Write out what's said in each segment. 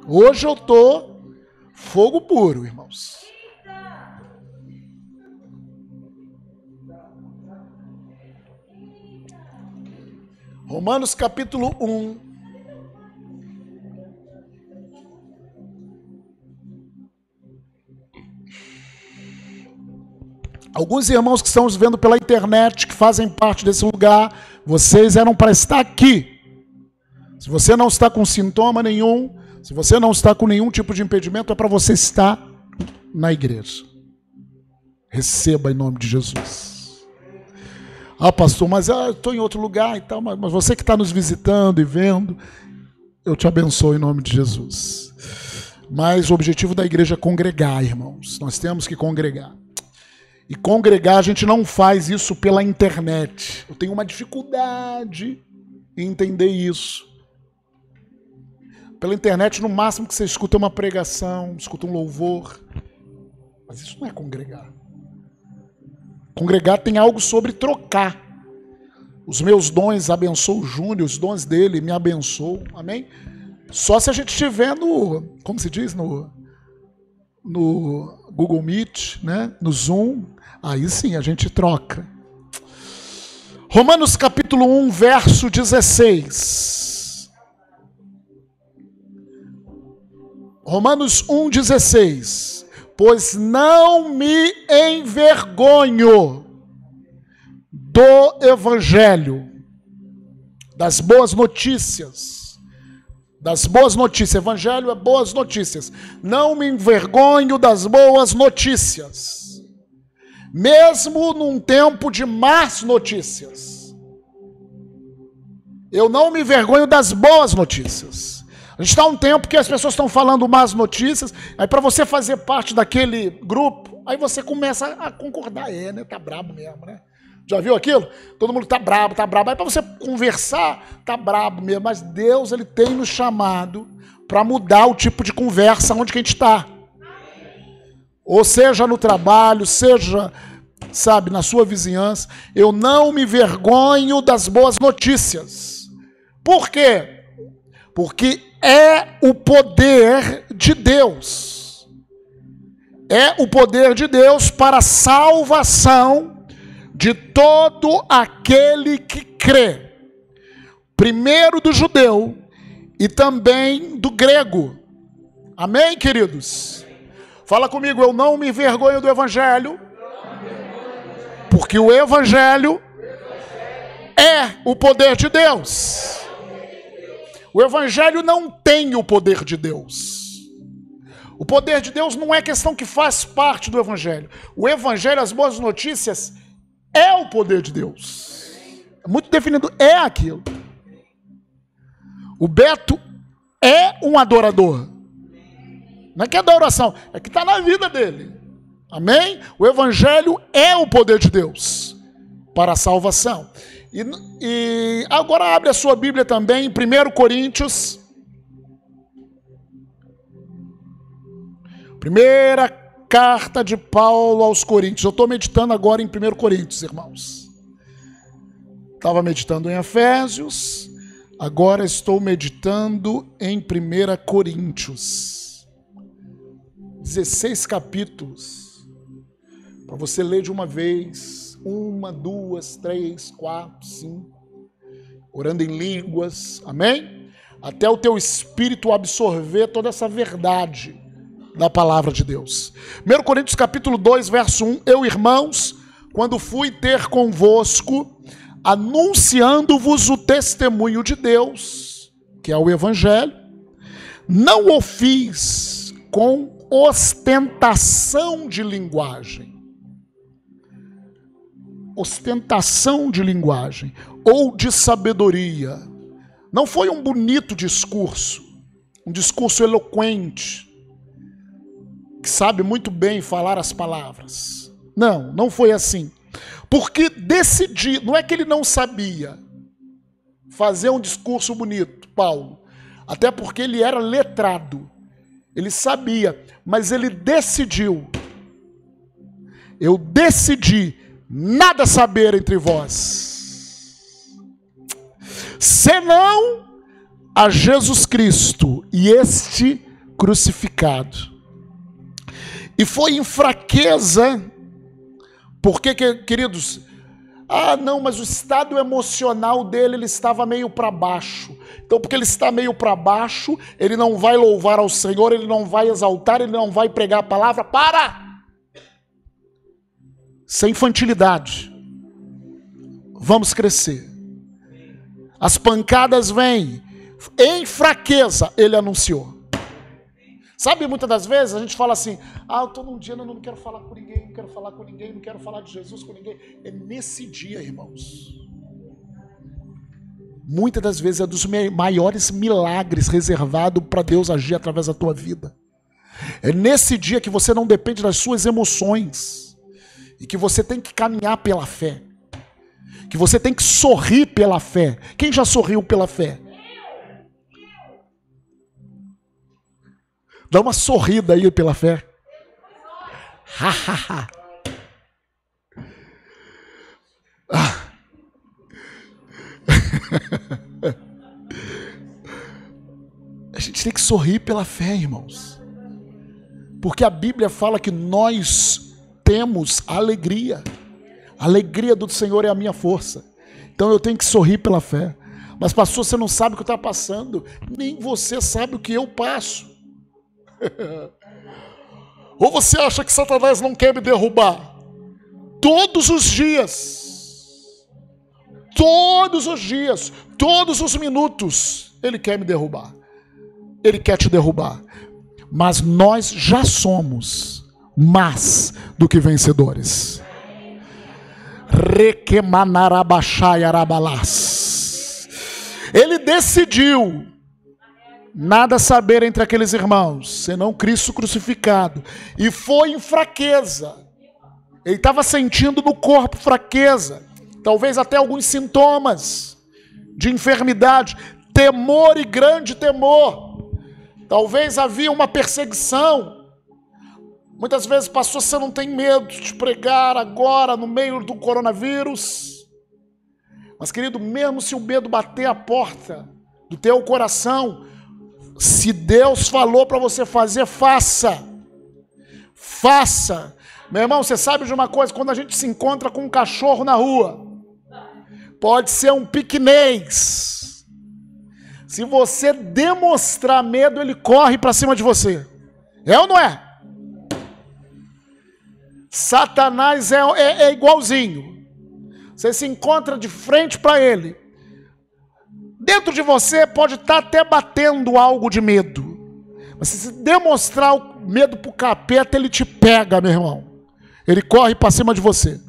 Hoje eu estou fogo puro, irmãos. Romanos capítulo 1. Alguns irmãos que estão nos vendo pela internet, que fazem parte desse lugar, vocês eram para estar aqui. Se você não está com sintoma nenhum, se você não está com nenhum tipo de impedimento, é para você estar na igreja. Receba em nome de Jesus. Ah, pastor, mas eu estou em outro lugar e tal, mas você que está nos visitando e vendo, eu te abençoo em nome de Jesus. Mas o objetivo da igreja é congregar, irmãos. Nós temos que congregar. E congregar, a gente não faz isso pela internet. Eu tenho uma dificuldade em entender isso. Pela internet, no máximo que você escuta uma pregação, escuta um louvor. Mas isso não é congregar. Congregar tem algo sobre trocar. Os meus dons abençoam o Júnior, os dons dele me abençoam. Amém? Só se a gente estiver no, como se diz, no Google Meet, né? No Zoom. Aí sim, a gente troca. Romanos capítulo 1, verso 16. Romanos 1, 16. Pois não me envergonho do evangelho, das boas notícias. Das boas notícias. Evangelho é boas notícias. Não me envergonho das boas notícias. Mesmo num tempo de más notícias. Eu não me envergonho das boas notícias. A gente está num tempo que as pessoas estão falando más notícias, aí para você fazer parte daquele grupo, aí você começa a concordar. Né? Tá brabo mesmo, né? Já viu aquilo? Todo mundo tá brabo. Aí para você conversar, tá brabo mesmo. Mas Deus, ele tem nos chamado para mudar o tipo de conversa onde que a gente está. Ou seja no trabalho, seja, sabe, na sua vizinhança. Eu não me vergonho das boas notícias. Por quê? Porque é o poder de Deus. É o poder de Deus para a salvação de todo aquele que crê. Primeiro do judeu e também do grego. Amém, queridos? Fala comigo, eu não me envergonho do evangelho, porque o evangelho é o poder de Deus. O evangelho não tem o poder de Deus. O poder de Deus não é questão que faz parte do evangelho. O evangelho, as boas notícias, é o poder de Deus. É muito definido, é aquilo. O Beto é um adorador. Não é que é adoração, é que está na vida dele. Amém? O evangelho é o poder de Deus para a salvação. E agora abre a sua Bíblia também em 1 Coríntios. Primeira carta de Paulo aos Coríntios. Eu estou meditando agora em 1 Coríntios, irmãos. Estava meditando em Efésios. Agora estou meditando em 1 Coríntios. 16 capítulos, para você ler de uma vez, 1, 2, 3, 4, 5, orando em línguas, amém? Até o teu espírito absorver toda essa verdade da palavra de Deus. 1 Coríntios capítulo 2, verso 1, eu, irmãos, quando fui ter convosco, anunciando-vos o testemunho de Deus, que é o evangelho, não o fiz com ostentação de linguagem. Ostentação de linguagem ou de sabedoria. Não foi um bonito discurso, um discurso eloquente, que sabe muito bem falar as palavras. Não, não foi assim. Porque decidi, não é que ele não sabia fazer um discurso bonito, Paulo, até porque ele era letrado. Ele sabia, mas ele decidiu. Eu decidi nada saber entre vós, senão a Jesus Cristo e este crucificado. E foi em fraqueza, porque, queridos, não, mas o estado emocional dele, ele estava meio para baixo. Então, porque ele está meio para baixo, ele não vai louvar ao Senhor, ele não vai exaltar, ele não vai pregar a palavra. Para! Sem infantilidade. Vamos crescer. As pancadas vêm. Em fraqueza, ele anunciou. Sabe, muitas das vezes a gente fala assim, eu estou num dia, eu não quero falar com ninguém, não quero falar com ninguém, não quero falar de Jesus com ninguém. É nesse dia, irmãos. Muitas das vezes é dos maiores milagres reservado para Deus agir através da tua vida. É nesse dia que você não depende das suas emoções e que você tem que caminhar pela fé. Que você tem que sorrir pela fé. Quem já sorriu pela fé? Dá uma sorrida aí pela fé. A gente tem que sorrir pela fé, irmãos. Porque a Bíblia fala que nós temos alegria. A alegria do Senhor é a minha força. Então eu tenho que sorrir pela fé. Mas pastor, você não sabe o que está passando. Nem você sabe o que eu passo. Ou você acha que Satanás não quer me derrubar? Todos os dias, todos os minutos, ele quer me derrubar. Ele quer te derrubar. Mas nós já somos mais do que vencedores. Ele decidiu nada saber entre aqueles irmãos, senão Cristo crucificado. E foi em fraqueza. Ele estava sentindo no corpo fraqueza. Talvez até alguns sintomas de enfermidade. Temor e grande temor. Talvez havia uma perseguição. Muitas vezes, pastor, você não tem medo de pregar agora no meio do coronavírus. Mas, querido, mesmo se o medo bater a porta do teu coração, se Deus falou para você fazer, faça. Faça. Meu irmão, você sabe de uma coisa? Quando a gente se encontra com um cachorro na rua, pode ser um piquenês. Se você demonstrar medo, ele corre para cima de você. É ou não é? Satanás é igualzinho. Você se encontra de frente para ele. Dentro de você pode estar até batendo algo de medo. Mas se demonstrar o medo para o capeta, ele te pega, meu irmão. Ele corre para cima de você.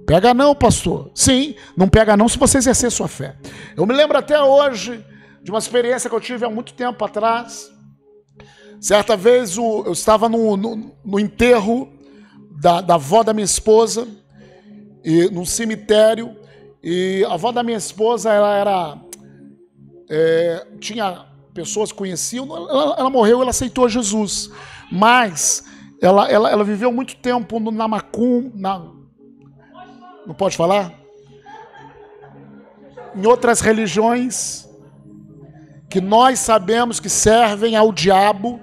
Pega não, pastor. Sim, não pega não se você exercer sua fé. Eu me lembro até hoje de uma experiência que eu tive há muito tempo atrás. Certa vez eu estava no enterro da avó da minha esposa, e num cemitério, e a avó da minha esposa, ela tinha pessoas que conheciam, ela morreu, ela aceitou Jesus, mas ela viveu muito tempo na Macum, não pode falar? Em outras religiões, que nós sabemos que servem ao diabo,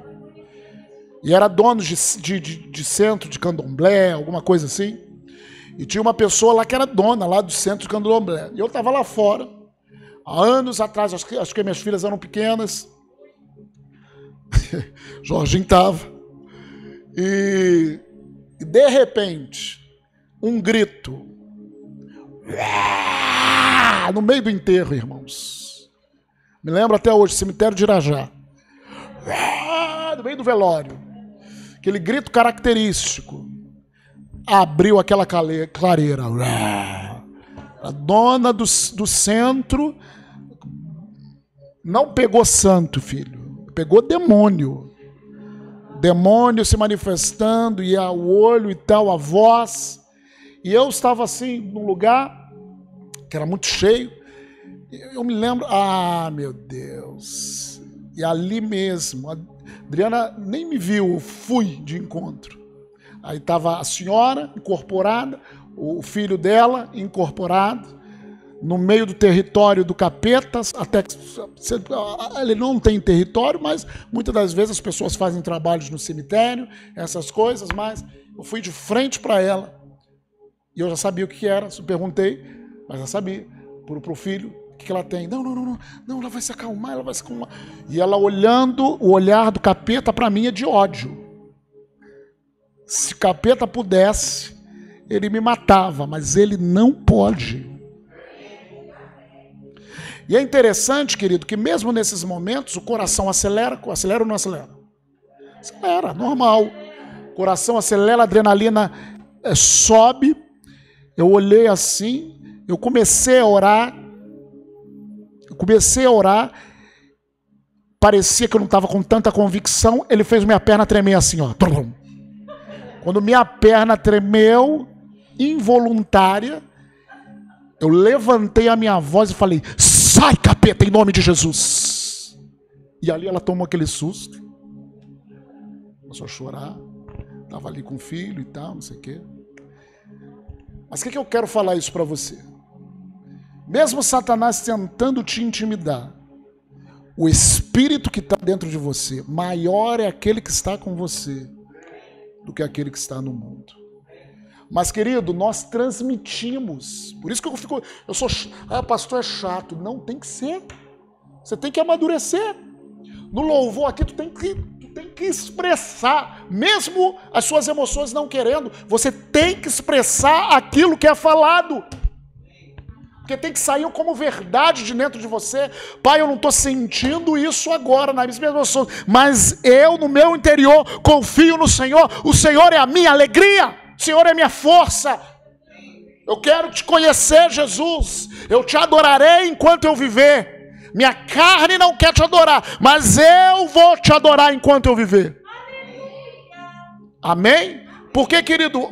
e era dono de centro de candomblé, alguma coisa assim. E tinha uma pessoa lá que era dona lá do centro de candomblé. E eu estava lá fora, há anos atrás, acho que minhas filhas eram pequenas. Jorginho estava. E de repente, um grito. No meio do enterro, irmãos. Me lembro até hoje, cemitério de Irajá. No meio do velório. Aquele grito característico. Abriu aquela clareira. A dona do centro não pegou santo, filho. Pegou demônio. Demônio se manifestando, e o olho e tal, a voz. E eu estava assim, num lugar que era muito cheio. Eu me lembro, meu Deus. E ali mesmo, a Adriana nem me viu, eu fui de encontro. Aí estava a senhora incorporada, o filho dela incorporado, no meio do território do capeta, até que ele não tem território, mas muitas das vezes as pessoas fazem trabalhos no cemitério, essas coisas, mas eu fui de frente para ela e eu já sabia o que era, eu perguntei, mas já sabia, para o filho, o que ela tem? Não, ela vai se acalmar, E ela olhando, o olhar do capeta para mim é de ódio. Se capeta pudesse, ele me matava, mas ele não pode. E é interessante, querido, que mesmo nesses momentos o coração acelera ou não acelera? Acelera, normal. O coração acelera, a adrenalina sobe. Eu olhei assim, eu comecei a orar, parecia que eu não estava com tanta convicção, ele fez minha perna tremer assim, ó. Quando minha perna tremeu, involuntária, eu levantei a minha voz e falei: sai, capeta, em nome de Jesus. E ali ela tomou aquele susto, começou a chorar, estava ali com o filho e tal, não sei o quê. Mas o que eu quero falar isso para você? Mesmo Satanás tentando te intimidar, o espírito que está dentro de você, maior é aquele que está com você do que aquele que está no mundo. Mas, querido, nós transmitimos. Por isso que pastor é chato. Não, tem que ser. Você tem que amadurecer. No louvor aqui, tu tem que expressar, mesmo as suas emoções não querendo, você tem que expressar aquilo que é falado. Porque tem que sair como verdade de dentro de você. Pai, eu não estou sentindo isso agora nas minhas emoções, mas eu, no meu interior, confio no Senhor. O Senhor é a minha alegria. O Senhor é a minha força. Eu quero te conhecer, Jesus. Eu te adorarei enquanto eu viver. Minha carne não quer te adorar, mas eu vou te adorar enquanto eu viver. Amém? Porque, querido,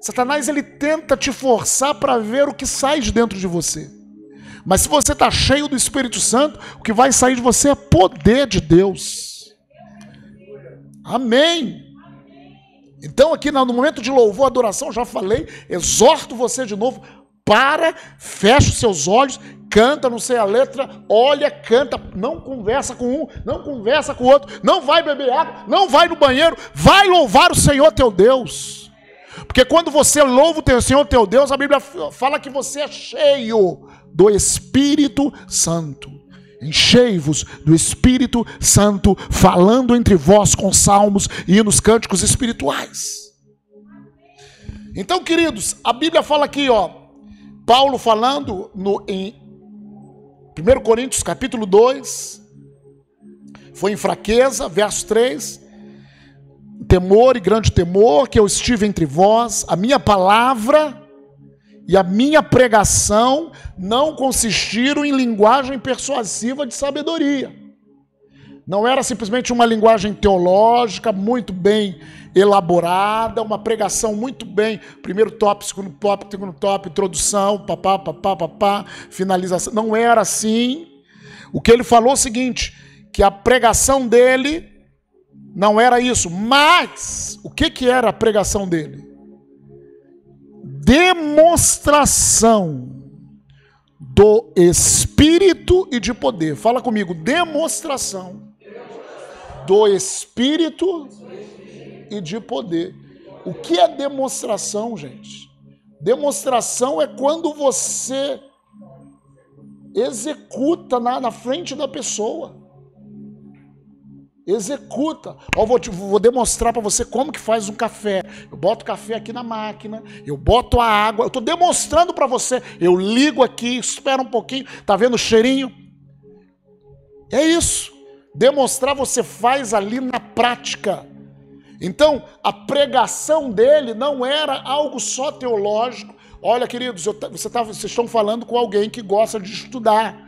Satanás, ele tenta te forçar para ver o que sai de dentro de você. Mas se você está cheio do Espírito Santo, o que vai sair de você é poder de Deus. Amém. Então aqui no momento de louvor, adoração, já falei, exorto você de novo, fecha os seus olhos, canta, não sei a letra, olha, canta, não conversa com um, não conversa com o outro, não vai beber água, não vai no banheiro, vai louvar o Senhor teu Deus. Porque quando você louva o Senhor teu Deus, a Bíblia fala que você é cheio do Espírito Santo. Enchei-vos do Espírito Santo, falando entre vós com salmos e hinos cânticos espirituais. Então, queridos, a Bíblia fala aqui, ó, Paulo falando em 1 Coríntios capítulo 2, foi em fraqueza, verso 3, temor e grande temor que eu estive entre vós, a minha palavra e a minha pregação não consistiram em linguagem persuasiva de sabedoria. Não era simplesmente uma linguagem teológica muito bem elaborada, uma pregação muito bem, primeiro tópico, segundo tópico, introdução, finalização. Não era assim. O que ele falou é o seguinte, que a pregação dele não era isso. Mas, o que era a pregação dele? Demonstração do Espírito e de poder. Fala comigo, demonstração do Espírito e de poder. O que é demonstração, gente? Demonstração é quando você executa na frente da pessoa. Executa. Vou demonstrar para você como que faz um café. Eu boto o café aqui na máquina, eu boto a água, eu estou demonstrando para você. Eu ligo aqui, espera um pouquinho, tá vendo o cheirinho? É isso. Demonstrar você faz ali na prática. Então, a pregação dele não era algo só teológico. Olha, queridos, vocês estão falando com alguém que gosta de estudar.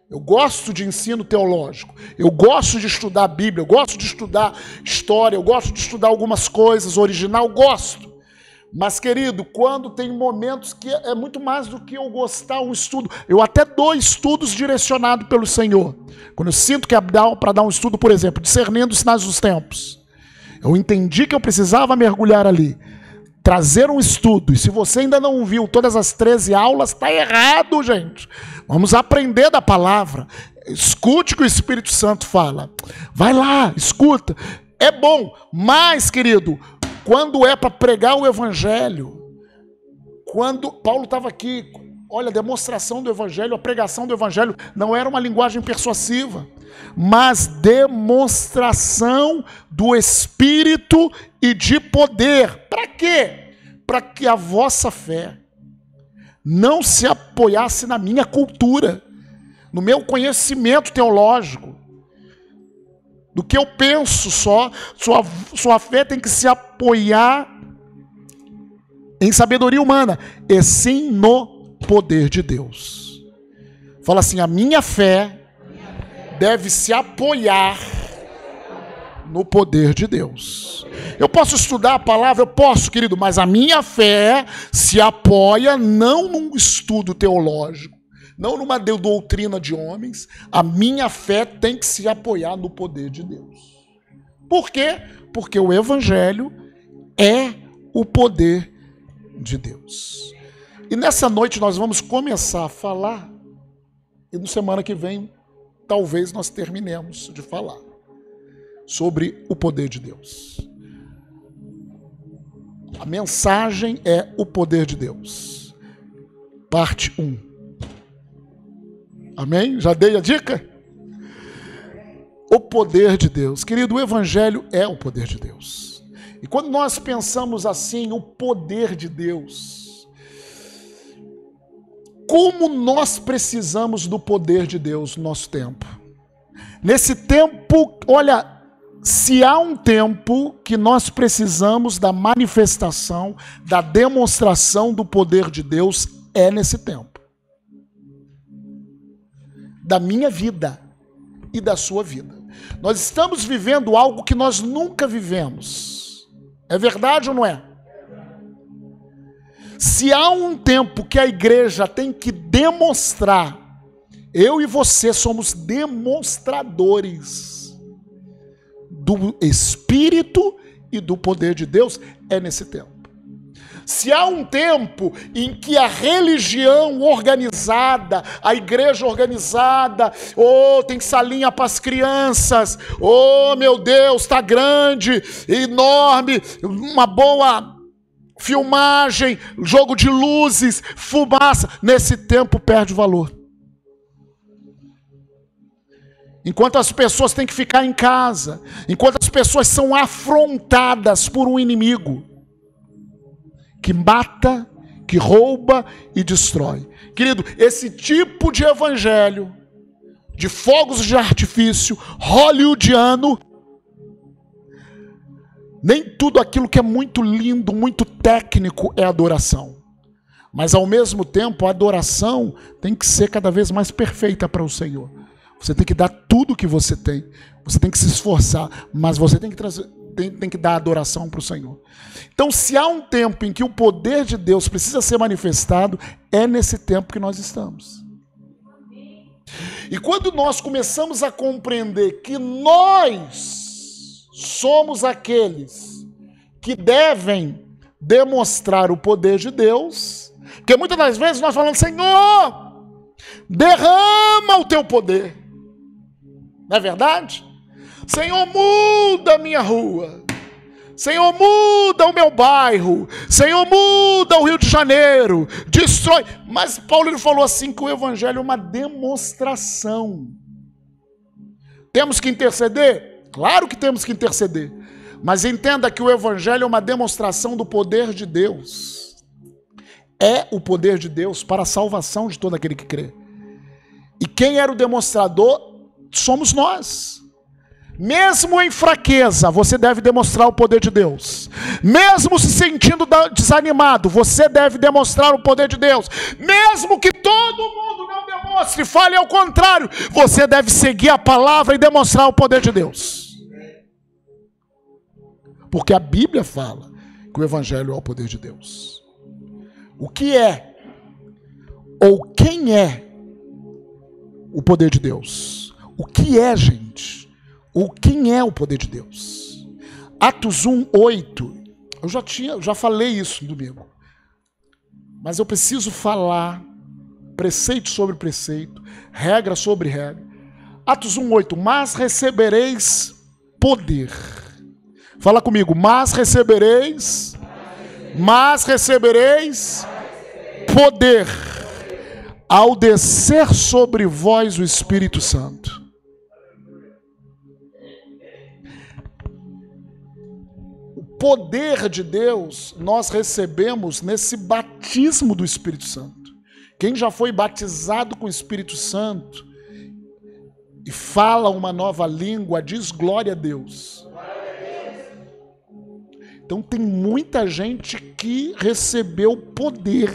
Eu gosto de ensino teológico, eu gosto de estudar a Bíblia, eu gosto de estudar história, eu gosto de estudar algumas coisas, original, gosto. Mas, querido, quando tem momentos que é muito mais do que eu gostar um estudo, eu até dou estudos direcionados pelo Senhor. Quando eu sinto que é para dar um estudo, por exemplo, discernindo os sinais dos tempos, eu entendi que eu precisava mergulhar ali. trazer um estudo. E se você ainda não viu todas as 13 aulas, está errado, gente. Vamos aprender da palavra. Escute o que o Espírito Santo fala. Vai lá, escuta. É bom, mas, querido, quando é para pregar o evangelho, quando Paulo estava aqui, olha, a demonstração do evangelho, a pregação do evangelho não era uma linguagem persuasiva, mas demonstração do Espírito e de poder. Para quê? Para que a vossa fé não se apoiasse na minha cultura, no meu conhecimento teológico, do que eu penso só. Sua fé tem que se apoiar em sabedoria humana, e sim no poder de Deus. Fala assim, a minha fé deve se apoiar no poder de Deus. Eu posso estudar a palavra, eu posso, querido, mas a minha fé se apoia não num estudo teológico, não numa doutrina de homens. A minha fé tem que se apoiar no poder de Deus. Por quê? Porque o evangelho é o poder de Deus. E nessa noite nós vamos começar a falar, e na semana que vem talvez nós terminemos de falar sobre o poder de Deus. A mensagem é o poder de Deus. Parte 1. Amém? Já dei a dica? O poder de Deus. Querido, o evangelho é o poder de Deus. E quando nós pensamos assim, o poder de Deus, como nós precisamos do poder de Deus no nosso tempo. Nesse tempo, olha, se há um tempo que nós precisamos da manifestação, da demonstração do poder de Deus, é nesse tempo. Da minha vida e da sua vida. Nós estamos vivendo algo que nós nunca vivemos. É verdade ou não é? Se há um tempo que a igreja tem que demonstrar, eu e você somos demonstradores do Espírito e do poder de Deus, é nesse tempo. Se há um tempo em que a religião organizada, a igreja organizada, tem salinha para as crianças, meu Deus, está grande, enorme, uma boa filmagem, jogo de luzes, fumaça, nesse tempo perde valor. Enquanto as pessoas têm que ficar em casa, enquanto as pessoas são afrontadas por um inimigo que mata, que rouba e destrói. Querido, esse tipo de evangelho, de fogos de artifício, hollywoodiano, nem tudo aquilo que é muito lindo, muito técnico é adoração. Mas ao mesmo tempo, a adoração tem que ser cada vez mais perfeita para o Senhor. Você tem que dar tudo o que você tem. Você tem que se esforçar, mas você tem que tem que dar adoração para o Senhor. Então, se há um tempo em que o poder de Deus precisa ser manifestado, é nesse tempo que nós estamos. E quando nós começamos a compreender que nós somos aqueles que devem demonstrar o poder de Deus, porque muitas das vezes nós falamos, Senhor, derrama o teu poder. Não é verdade? Senhor, muda a minha rua. Senhor, muda o meu bairro. Senhor, muda o Rio de Janeiro. Destrói. Mas Paulo ele falou assim que o evangelho é uma demonstração. Temos que interceder? Claro que temos que interceder. Mas entenda que o evangelho é uma demonstração do poder de Deus. É o poder de Deus para a salvação de todo aquele que crê. E quem era o demonstrador somos nós. Mesmo em fraqueza, você deve demonstrar o poder de Deus. Mesmo se sentindo desanimado, você deve demonstrar o poder de Deus. Mesmo que todo mundo não demonstre, fale ao contrário, você deve seguir a palavra e demonstrar o poder de Deus. Porque a Bíblia fala que o evangelho é o poder de Deus. O que é, ou quem é o poder de Deus? O que é, gente? Quem é o poder de Deus? Atos 1:8 Eu já falei isso no domingo. Mas eu preciso falar preceito sobre preceito, regra sobre regra. Atos 1:8, mas recebereis poder. Fala comigo, mas recebereis poder ao descer sobre vós o Espírito Santo. O poder de Deus nós recebemos nesse batismo do Espírito Santo. Quem já foi batizado com o Espírito Santo e fala uma nova língua, diz glória a Deus. Então tem muita gente que recebeu poder.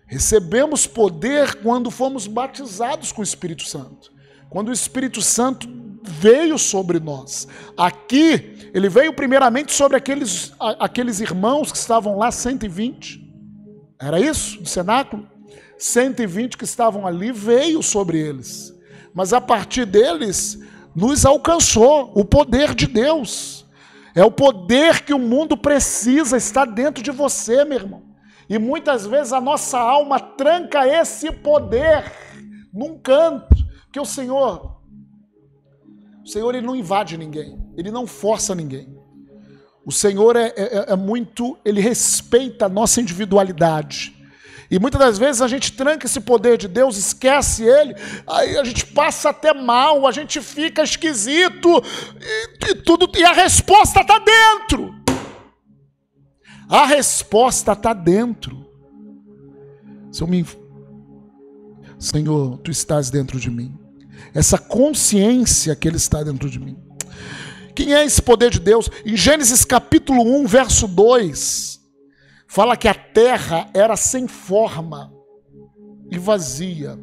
Recebemos poder quando fomos batizados com o Espírito Santo. Quando o Espírito Santo veio sobre nós. Aqui, ele veio primeiramente sobre aqueles irmãos que estavam lá, 120. Era isso? No cenáculo? 120 que estavam ali, veio sobre eles. Mas a partir deles, nos alcançou o poder de Deus. É o poder que o mundo precisa, está dentro de você, meu irmão. E muitas vezes a nossa alma tranca esse poder num canto. Porque o Senhor ele não invade ninguém. Ele não força ninguém. O Senhor é muito... Ele respeita a nossa individualidade. E muitas das vezes a gente tranca esse poder de Deus, esquece ele, aí a gente passa até mal, a gente fica esquisito, e a resposta está dentro. A resposta está dentro. Senhor, tu estás dentro de mim. Essa consciência que ele está dentro de mim. Quem é esse poder de Deus? Em Gênesis capítulo 1, verso 2, fala que a terra era sem forma e vazia.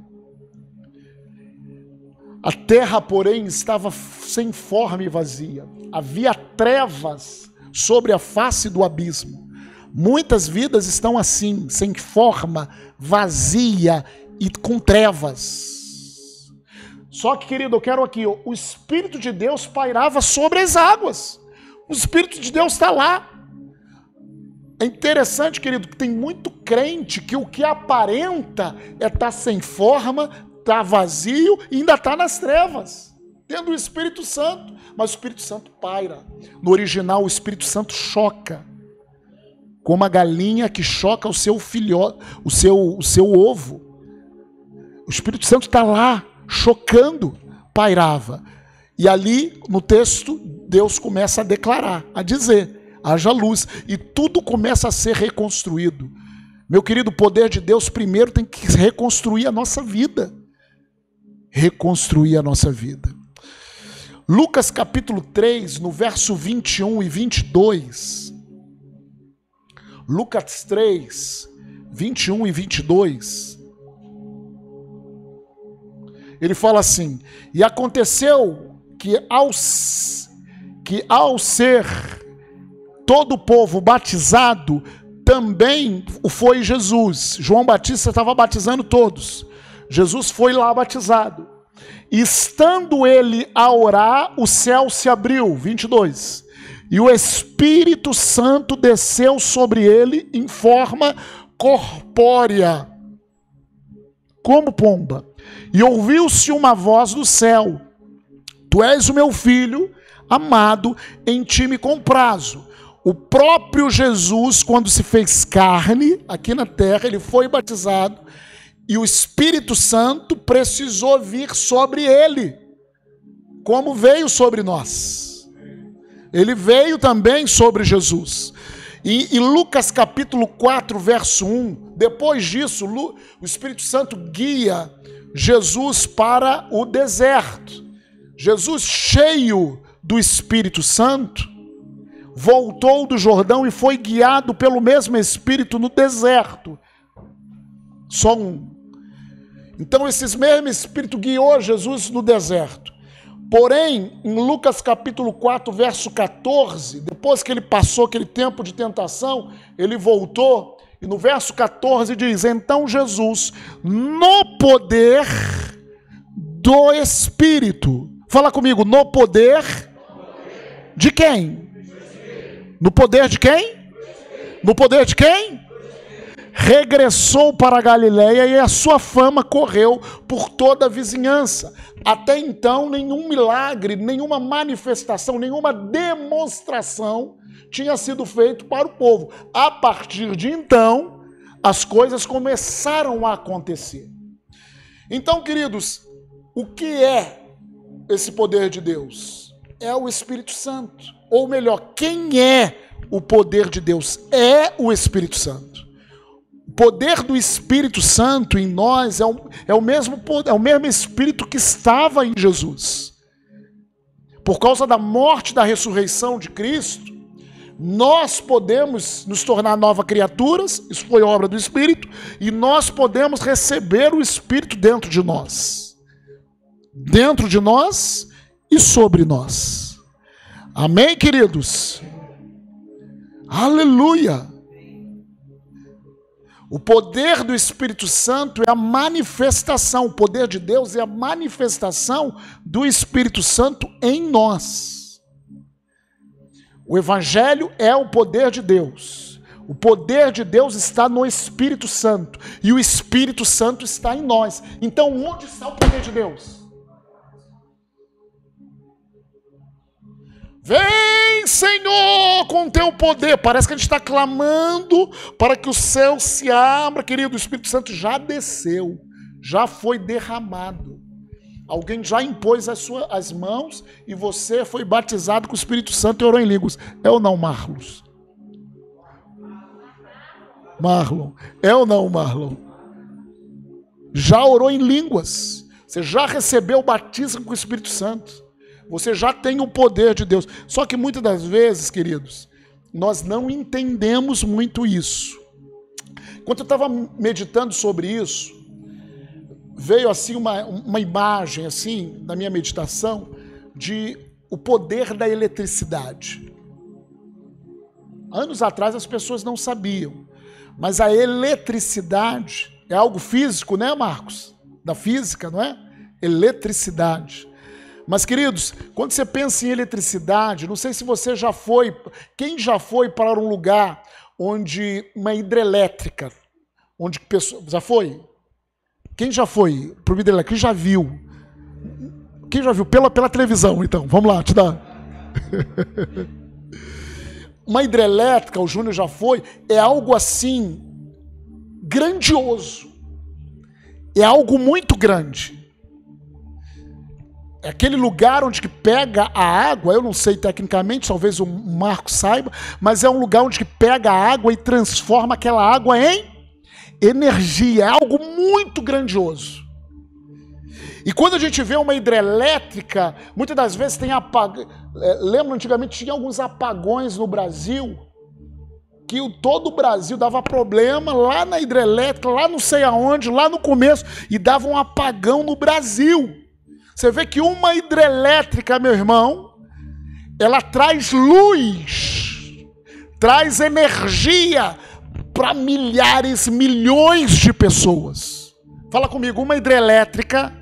A terra, porém, estava sem forma e vazia. Havia trevas sobre a face do abismo. Muitas vidas estão assim, sem forma, vazia e com trevas. Só que, querido, eu quero aqui, o Espírito de Deus pairava sobre as águas. O Espírito de Deus está lá. É interessante, querido, que tem muito crente que o que aparenta é estar sem forma, está vazio e ainda está nas trevas, tendo o Espírito Santo. Mas o Espírito Santo paira. No original, o Espírito Santo choca. Como a galinha que choca o seu filhote, o seu ovo. O Espírito Santo está lá, chocando, pairava. E ali, no texto, Deus começa a declarar, a dizer, haja luz. E tudo começa a ser reconstruído. Meu querido, o poder de Deus primeiro tem que reconstruir a nossa vida. Reconstruir a nossa vida. Lucas capítulo 3, no verso 21 e 22... Lucas 3, 21 e 22, ele fala assim: e aconteceu que ao ser todo o povo batizado, também foi Jesus. João Batista estava batizando todos. Jesus foi lá batizado. E estando ele a orar, o céu se abriu. 22. E o Espírito Santo desceu sobre ele em forma corpórea, como pomba. E ouviu-se uma voz do céu: tu és o meu filho amado, em ti me comprazo. O próprio Jesus, quando se fez carne aqui na terra, ele foi batizado, e o Espírito Santo precisou vir sobre ele, como veio sobre nós. Ele veio também sobre Jesus. E Lucas capítulo 4, verso 1, depois disso, o Espírito Santo guia Jesus para o deserto. Jesus, cheio do Espírito Santo, voltou do Jordão e foi guiado pelo mesmo Espírito no deserto. Só um. Então, esse mesmo Espírito guiou Jesus no deserto. Porém, em Lucas capítulo 4, verso 14, depois que ele passou aquele tempo de tentação, ele voltou, e no verso 14 diz: então Jesus, no poder do Espírito, fala comigo, no poder De quem? No poder de quem? No poder de quem? Regressou para a Galileia e a sua fama correu por toda a vizinhança. Até então, nenhum milagre, nenhuma manifestação, nenhuma demonstração tinha sido feito para o povo. A partir de então, as coisas começaram a acontecer. Então, queridos, o que é esse poder de Deus? É o Espírito Santo. Ou melhor, quem é o poder de Deus? É o Espírito Santo. O poder do Espírito Santo em nós é o mesmo Espírito que estava em Jesus. Por causa da morte e da ressurreição de Cristo, nós podemos nos tornar novas criaturas, isso foi obra do Espírito, e nós podemos receber o Espírito dentro de nós. Dentro de nós e sobre nós. Amém, queridos? Aleluia! O poder do Espírito Santo é a manifestação, o poder de Deus é a manifestação do Espírito Santo em nós. O Evangelho é o poder de Deus. O poder de Deus está no Espírito Santo. E o Espírito Santo está em nós. Então, onde está o poder de Deus? Vem, Senhor, com teu poder. Parece que a gente está clamando para que o céu se abra, querido. O Espírito Santo já desceu, já foi derramado. Alguém já impôs as mãos e você foi batizado com o Espírito Santo e orou em línguas. É ou não, Marlos? Marlon. É ou não, Marlon? Já orou em línguas. Você já recebeu o batismo com o Espírito Santo. Você já tem o poder de Deus. Só que muitas das vezes, queridos, nós não entendemos muito isso. Quando eu estava meditando sobre isso, veio assim uma imagem assim na minha meditação de o poder da eletricidade. Anos atrás as pessoas não sabiam, mas a eletricidade é algo físico, né, Marcos? Da física, não é? Eletricidade. Mas, queridos, quando você pensa em eletricidade, não sei se você já foi, quem já foi para um lugar onde uma hidrelétrica, onde pessoas, já foi? Quem já foi para uma hidrelétrica? Quem já viu? Quem já viu? Pela televisão, então, vamos lá, te dá. Uma hidrelétrica, o Júnior já foi, é algo assim, grandioso. É algo muito grande. É aquele lugar onde que pega a água, eu não sei tecnicamente, talvez o Marcos saiba, mas é um lugar onde que pega a água e transforma aquela água em energia. É algo muito grandioso. E quando a gente vê uma hidrelétrica, muitas das vezes tem apagão. Lembra, antigamente tinha alguns apagões no Brasil, que todo o Brasil dava problema lá na hidrelétrica, lá não sei aonde, lá no começo, e dava um apagão no Brasil. Você vê que uma hidrelétrica, meu irmão, ela traz luz, traz energia para milhares, milhões de pessoas. Fala comigo, uma hidrelétrica,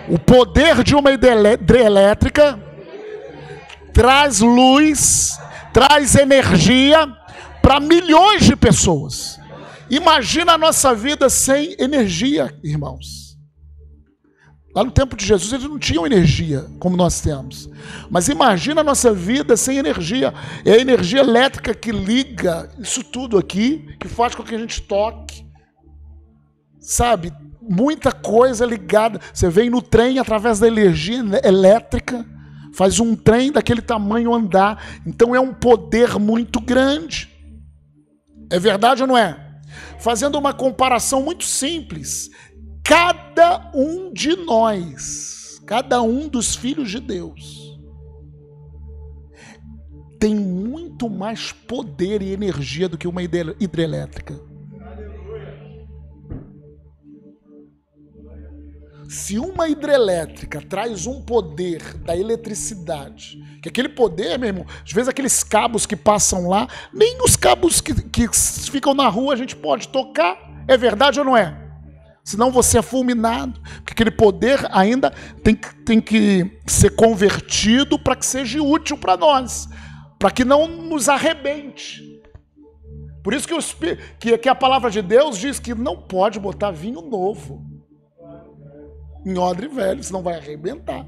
o poder de uma hidrelétrica traz luz, traz energia para milhões de pessoas. Imagina a nossa vida sem energia, irmãos. Lá no tempo de Jesus eles não tinham energia como nós temos. Mas imagina a nossa vida sem energia. É a energia elétrica que liga isso tudo aqui, que faz com que a gente toque. Sabe? Muita coisa ligada. Você vem no trem através da energia elétrica, faz um trem daquele tamanho andar. Então é um poder muito grande. É verdade ou não é? Fazendo uma comparação muito simples, cada um de nós, cada um dos filhos de Deus, tem muito mais poder e energia do que uma hidrelétrica. Se uma hidrelétrica traz um poder da eletricidade, que aquele poder, meu irmão, às vezes aqueles cabos que passam lá, nem os cabos que ficam na rua a gente pode tocar, é verdade ou não é? Senão você é fulminado. Porque aquele poder ainda tem que ser convertido para que seja útil para nós. Para que não nos arrebente. Por isso que a palavra de Deus diz que não pode botar vinho novo em odre velho, senão vai arrebentar.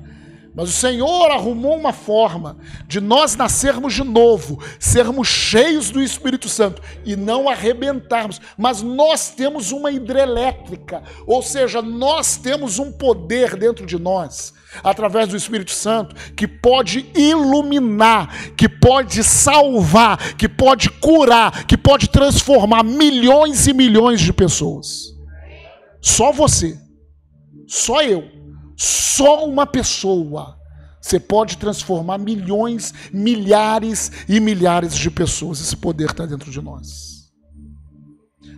Mas o Senhor arrumou uma forma de nós nascermos de novo, sermos cheios do Espírito Santo e não arrebentarmos. Mas nós temos uma hidrelétrica, ou seja, nós temos um poder dentro de nós, através do Espírito Santo, que pode iluminar, que pode salvar, que pode curar, que pode transformar milhões e milhões de pessoas. Só você, só eu, só uma pessoa, você pode transformar milhões, milhares e milhares de pessoas. Esse poder está dentro de nós.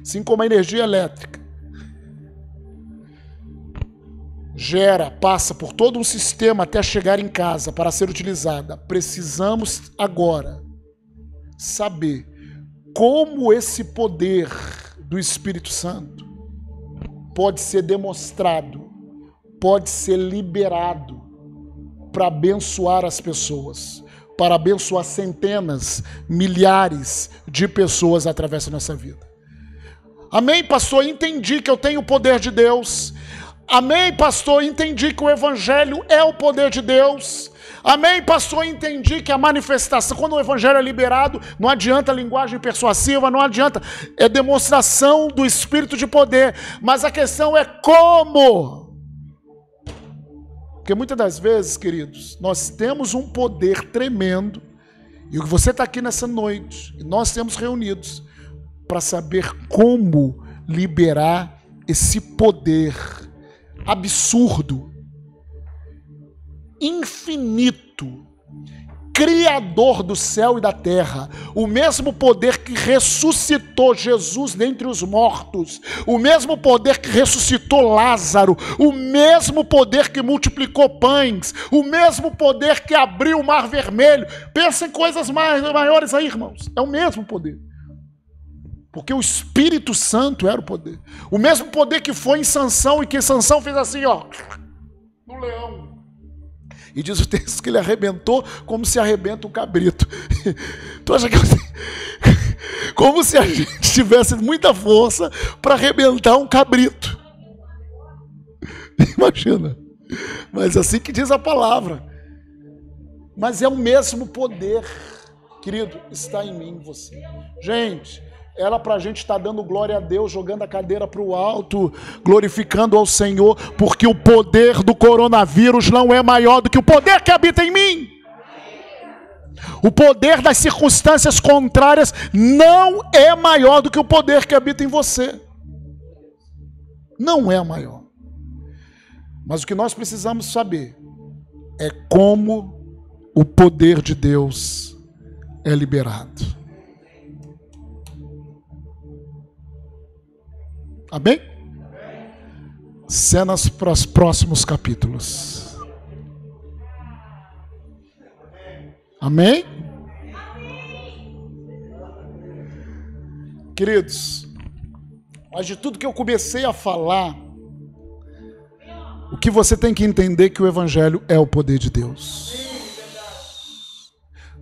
Assim como a energia elétrica passa por todo um sistema até chegar em casa para ser utilizada. Precisamos agora saber como esse poder do Espírito Santo pode ser demonstrado, pode ser liberado para abençoar as pessoas, para abençoar centenas, milhares de pessoas através da nossa vida. Amém, pastor? Entendi que eu tenho o poder de Deus. Amém, pastor? Entendi que o Evangelho é o poder de Deus. Amém, pastor? Entendi que a manifestação, quando o Evangelho é liberado, não adianta linguagem persuasiva, não adianta, é demonstração do Espírito de poder. Mas a questão é como. Porque muitas das vezes, queridos, nós temos um poder tremendo, e você está aqui nessa noite, e nós temos reunidos para saber como liberar esse poder absurdo, infinito, Criador do céu e da terra, o mesmo poder que ressuscitou Jesus dentre os mortos, o mesmo poder que ressuscitou Lázaro, o mesmo poder que multiplicou pães, o mesmo poder que abriu o mar vermelho. Pensa em coisas maiores aí, irmãos. É o mesmo poder. Porque o Espírito Santo era o poder. O mesmo poder que foi em Sansão e que Sansão fez assim, ó, no leão. E diz o texto que ele arrebentou como se arrebenta um cabrito. Tu acha que como se a gente tivesse muita força para arrebentar um cabrito. Imagina. Mas assim que diz a palavra. Mas é o mesmo poder, querido, está em mim, em você. Gente, era para a gente estar dando glória a Deus, jogando a cadeira para o alto, glorificando ao Senhor, porque o poder do coronavírus não é maior do que o poder que habita em mim. O poder das circunstâncias contrárias não é maior do que o poder que habita em você. Não é maior. Mas o que nós precisamos saber é como o poder de Deus é liberado. Amém? Cenas para os próximos capítulos. Amém? Queridos, mas de tudo que eu comecei a falar, o que você tem que entender é que o Evangelho é o poder de Deus.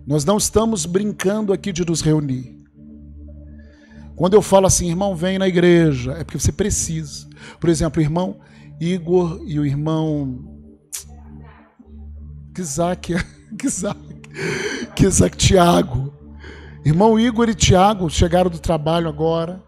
Nós não estamos brincando aqui de nos reunir. Quando eu falo assim, irmão, vem na igreja, é porque você precisa. Por exemplo, o irmão Igor e o irmão Tiago. Irmão Igor e Tiago chegaram do trabalho agora.